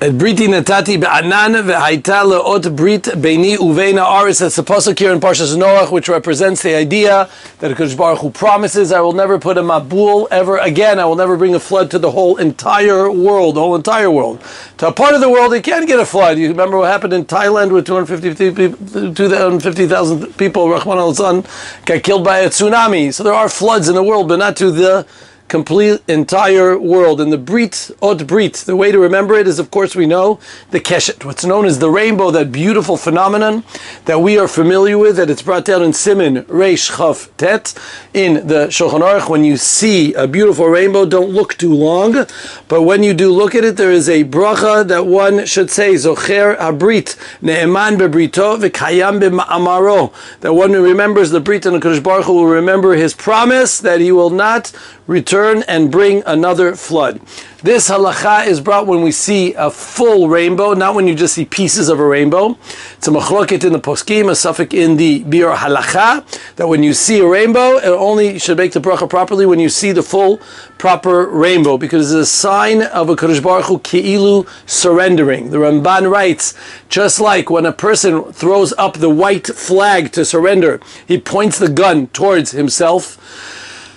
Et briti natati be'anan ve'haita le'ot brit beini uvein ha'aretz. That's the pasuk here in Parshas Noach, which represents the idea that HaKadosh Baruch Hu promises, I will never put a mabul ever again. I will never bring a flood to the whole entire world. To a part of the world, you can't get a flood. You remember what happened in Thailand with 250,000 people, Rahman al-San, got killed by a tsunami. So there are floods in the world, but not to the complete entire world. And the Brit, Ot Brit, the way to remember it is, of course, we know the Keshet, what's known as the rainbow, that beautiful phenomenon that we are familiar with, that it's brought down in Siman Reish Chaf Tet in the Shulchan Aruch. When you see a beautiful rainbow, don't look too long, but when you do look at it, there is a bracha that one should say, Zocher HaBrit, Ne'eman bebrito v'kayam b'ma'amaro, that one who remembers the Brit and the Kadosh Baruch Hu will remember his promise that he will not return and bring another flood. This halacha is brought when we see a full rainbow, not when you just see pieces of a rainbow. It's a machloket in the poskim, a suffix in the biur halacha, that when you see a rainbow, it only should make the bracha properly when you see the full, proper rainbow, because it's a sign of a Kadosh Baruch Hu ki'ilu surrendering. The Ramban writes, just like when a person throws up the white flag to surrender, he points the gun towards himself,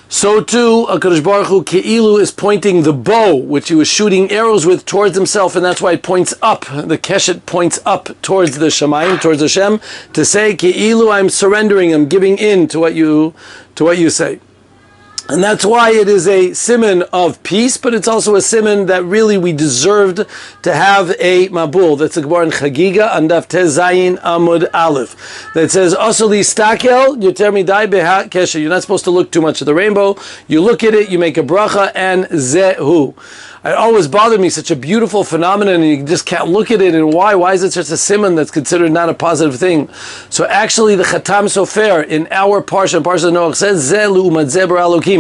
so too, HaKadosh Baruch Hu Ke'ilu is pointing the bow, which he was shooting arrows with, towards himself, and that's why it points up. The Keshet points up towards the Shemayim, towards Hashem, to say, Ke'ilu, I'm surrendering, I'm giving in to what you say. And that's why it is a siman of peace, but it's also a siman that really we deserved to have a mabul. That's a Gemara in Chagiga, Andaf Tezayin Amud Aleph, that says, Asuli Stakel, Yoter Midai Beha Kesher. You're not supposed to look too much at the rainbow. You look at it, you make a bracha, and Zehu. It always bothered me, such a beautiful phenomenon, and you just can't look at it, and why? Why is it such a siman that's considered not a positive thing? So actually, the Chatam Sofer in our Parsha Noach says, Ze Lu'umat Ze Bara Elokim.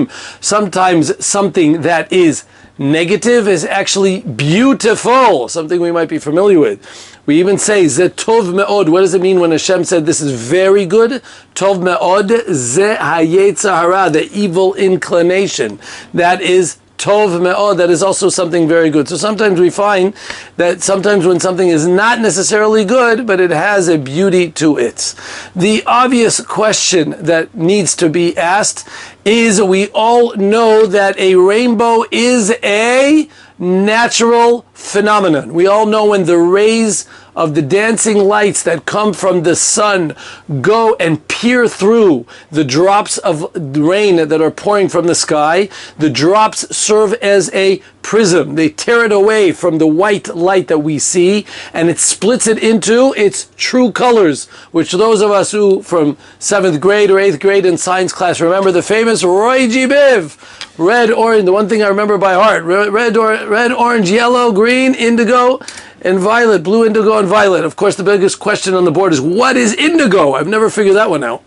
Sometimes something that is negative is actually beautiful, something we might be familiar with. We even say, Ze Tov Me'od. What does it mean when Hashem said this is very good? Tov Me'od, Ze Hayetzer Hara, the evil inclination. That is Tov Me'od, that is also something very good. So sometimes we find that sometimes when something is not necessarily good, but it has a beauty to it. The obvious question that needs to be asked is, we all know that a rainbow is a natural phenomenon. We all know when the rays of the dancing lights that come from the sun go and peer through the drops of rain that are pouring from the sky, the drops serve as a prism. They tear it away from the white light that we see, and it splits it into its true colors, which those of us who from 7th grade or 8th grade in science class remember the famous Roy G. Biv, red, orange, the one thing I remember by heart, red, orange, yellow, green, indigo, and violet, blue, indigo, and violet. Of course, the biggest question on the board is, what is indigo? I've never figured that one out.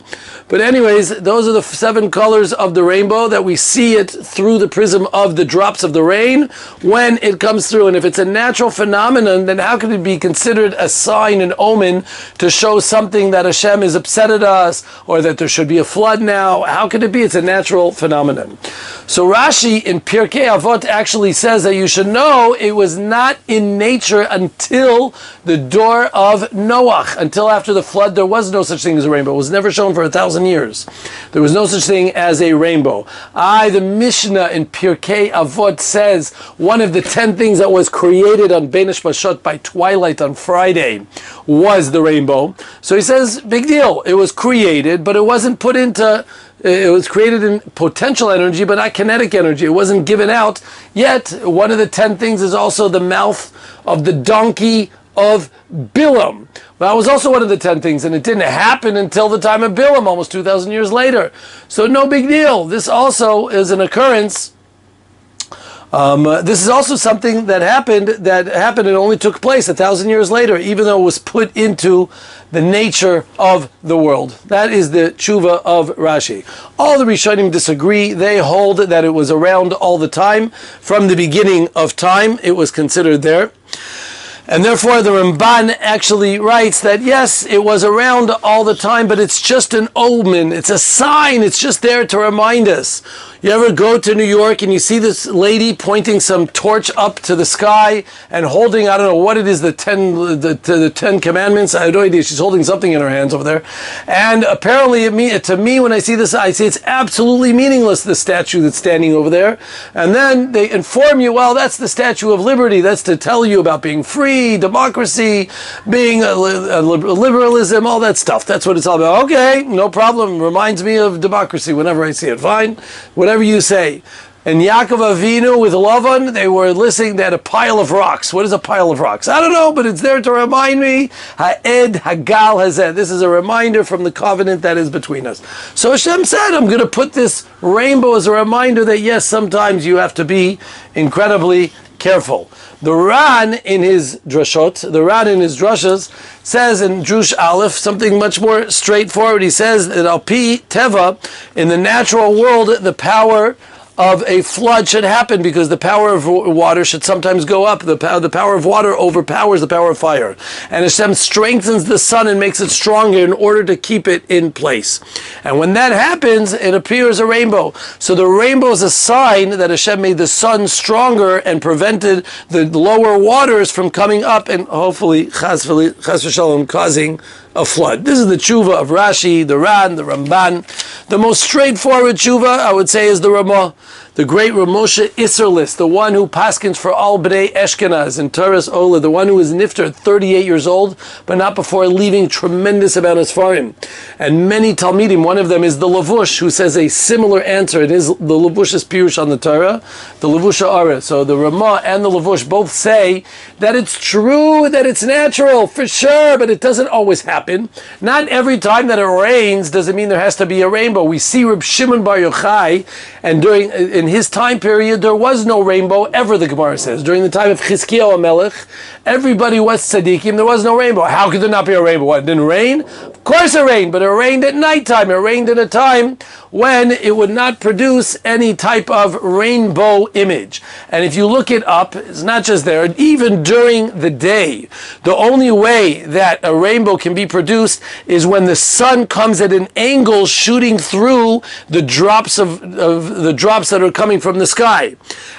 But anyways, those are the 7 colors of the rainbow, that we see it through the prism of the drops of the rain when it comes through. And if it's a natural phenomenon, then how could it be considered a sign, an omen, to show something that Hashem is upset at us, or that there should be a flood now? How could it be? It's a natural phenomenon. So Rashi in Pirkei Avot actually says that you should know it was not in nature until the door of Noach. Until after the flood, there was no such thing as a rainbow. It was never shown for 1,000 years. There was no such thing as a rainbow. The Mishnah in Pirkei Avot says one of the 10 things that was created on Beinish Bashot by twilight on Friday was the rainbow. So he says, big deal. It was created, but it wasn't put into... It was created in potential energy, but not kinetic energy. It wasn't given out. Yet, one of the 10 things is also the mouth of the donkey of Bilam. That was also one of the 10 things, and it didn't happen until the time of Bilam, almost 2,000 years later. So no big deal. This also is an occurrence. This is also something that happened and only took place 1,000 years later, even though it was put into the nature of the world. That is the tshuva of Rashi. All the Rishonim disagree. They hold that it was around all the time. From the beginning of time, it was considered there. And therefore the Ramban actually writes that yes, it was around all the time, but it's just an omen, it's a sign, it's just there to remind us. You ever go to New York and you see this lady pointing some torch up to the sky and holding, I don't know what it is, the 10 commandments? I have no idea. She's holding something in her hands over there. And apparently to me, when I see this, I say it's absolutely meaningless, the statue that's standing over there. And then they inform you, well, that's the Statue of Liberty. That's to tell you about being free, democracy, being liberalism, all that stuff. That's what it's all about. Okay, no problem. Reminds me of democracy whenever I see it. Fine. Whatever you say. And Yaakov Avinu with Lavan, they were listening, they had a pile of rocks. What is a pile of rocks? I don't know, but it's there to remind me. Ha'ed Hagal Hazeh. This is a reminder from the covenant that is between us. So Hashem said, I'm going to put this rainbow as a reminder that yes, sometimes you have to be incredibly careful. The Ran in his drashas, says in Drush Aleph something much more straightforward. He says that Al Pi Teva, in the natural world, the power of a flood should happen because the power of water should sometimes go up. The power of water overpowers the power of fire. And Hashem strengthens the sun and makes it stronger in order to keep it in place. And when that happens, it appears a rainbow. So the rainbow is a sign that Hashem made the sun stronger and prevented the lower waters from coming up and hopefully, chas v'shalom, causing a flood. This is the tshuva of Rashi, the Ran, the Ramban. The most straightforward tshuva, I would say, is the Ramah, the great Ramosha Isserlis, the one who paskins for all Bnei Eshkenaz in Toras Ola, the one who was nifter at 38 years old, but not before leaving tremendous amount of Sfarim. And many Talmidim, one of them is the Lavush, who says a similar answer. It is the Lavush's Pirush on the Torah, the Lavush Ha'ara. So the Ramah and the Lavush both say that it's true, that it's natural, for sure, but it doesn't always happen. Not every time that it rains does it mean there has to be a rainbow. We see Reb Shimon Bar Yochai, and in his time period, there was no rainbow ever, the Gemara says. During the time of Chizkiyahu HaMelech, everybody was tzaddikim, there was no rainbow. How could there not be a rainbow? What, it didn't rain? Of course it rained, but it rained at nighttime. It rained in a time when it would not produce any type of rainbow image. And if you look it up, it's not just there, even during the day, the only way that a rainbow can be produced is when the sun comes at an angle shooting through the drops of the drops that are coming from the sky.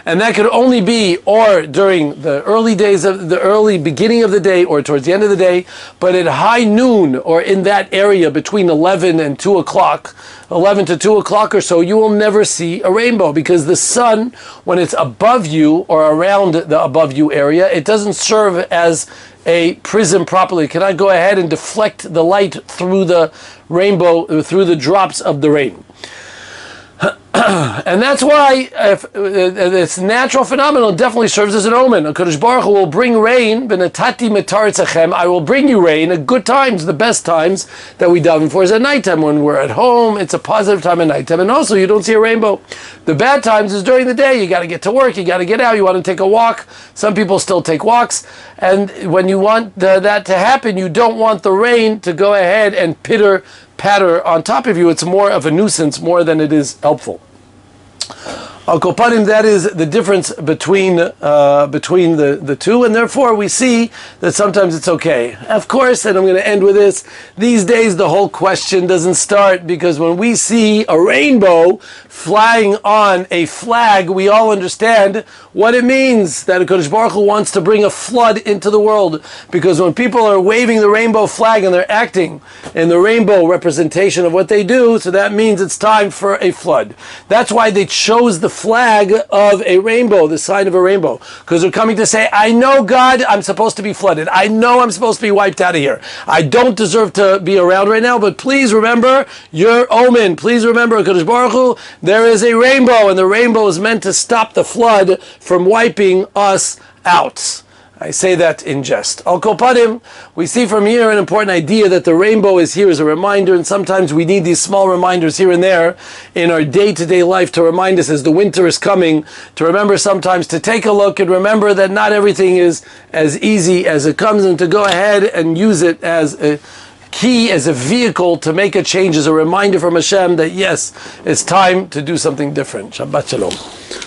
And that could only be or during the early days of the early beginning of the day or towards the end of the day, but at high noon or in that area between 11 and 2 o'clock, 11 to 2 o'clock or so, you will never see a rainbow because the sun, when it's above you or around the above you area, it doesn't serve as a prism properly. It cannot go ahead and deflect the light through the rainbow, through the drops of the rain. And that's why this natural phenomenon definitely serves as an omen. HaKadosh Baruch Hu will bring rain, B'natati metaritzachem, I will bring you rain at good times. The best times that we daven for is at nighttime. When we're at home, it's a positive time at nighttime. And also, you don't see a rainbow. The bad times is during the day. You got to get to work, you got to get out, you want to take a walk. Some people still take walks. And when you want that to happen, you don't want the rain to go ahead and patter on top of you. It's more of a nuisance more than it is helpful. Al Kopanim, that is the difference between the two, and therefore we see that sometimes it's okay. Of course, and I'm going to end with this, these days the whole question doesn't start, because when we see a rainbow flying on a flag, we all understand what it means, that HaKadosh Baruch Hu wants to bring a flood into the world, because when people are waving the rainbow flag and they're acting in the rainbow representation of what they do, so that means it's time for a flood. That's why they chose the flag of a rainbow, the sign of a rainbow, because they're coming to say, I know, God, I'm supposed to be flooded. I know I'm supposed to be wiped out of here. I don't deserve to be around right now, but please remember your omen. Please remember, HaKadosh Baruch Hu, there is a rainbow, and the rainbow is meant to stop the flood from wiping us out. I say that in jest. Al Kopanim, we see from here an important idea that the rainbow is here as a reminder, and sometimes we need these small reminders here and there in our day-to-day life to remind us as the winter is coming, to remember sometimes to take a look and remember that not everything is as easy as it comes, and to go ahead and use it as a key, as a vehicle to make a change, as a reminder from Hashem that yes, it's time to do something different. Shabbat Shalom.